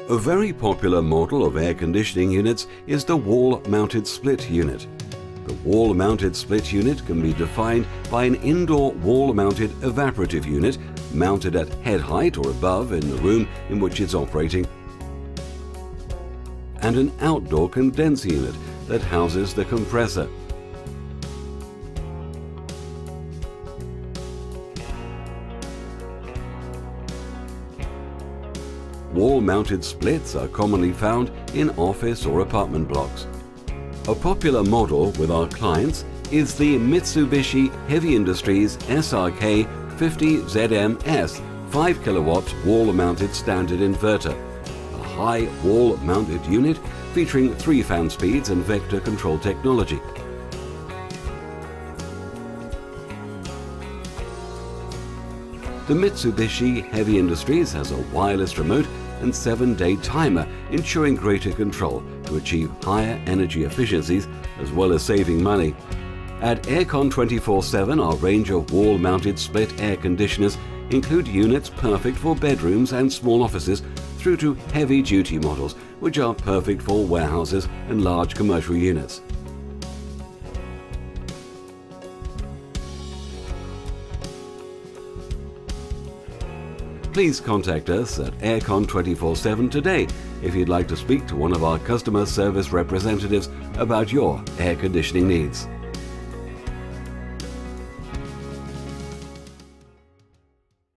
A very popular model of air conditioning units is the wall-mounted split unit. The wall-mounted split unit can be defined by an indoor wall-mounted evaporative unit mounted at head height or above in the room in which it's operating, and an outdoor condenser unit that houses the compressor. Wall-mounted splits are commonly found in office or apartment blocks. A popular model with our clients is the Mitsubishi Heavy Industries SRK 50ZMS 5 kW wall-mounted standard inverter, a high wall-mounted unit featuring 3 fan speeds and vector control technology. The Mitsubishi Heavy Industries has a wireless remote and 7-day timer, ensuring greater control to achieve higher energy efficiencies as well as saving money. At Aircon 24/7, our range of wall-mounted split air conditioners include units perfect for bedrooms and small offices through to heavy-duty models, which are perfect for warehouses and large commercial units. Please contact us at Aircon 24/7 today if you'd like to speak to one of our customer service representatives about your air conditioning needs.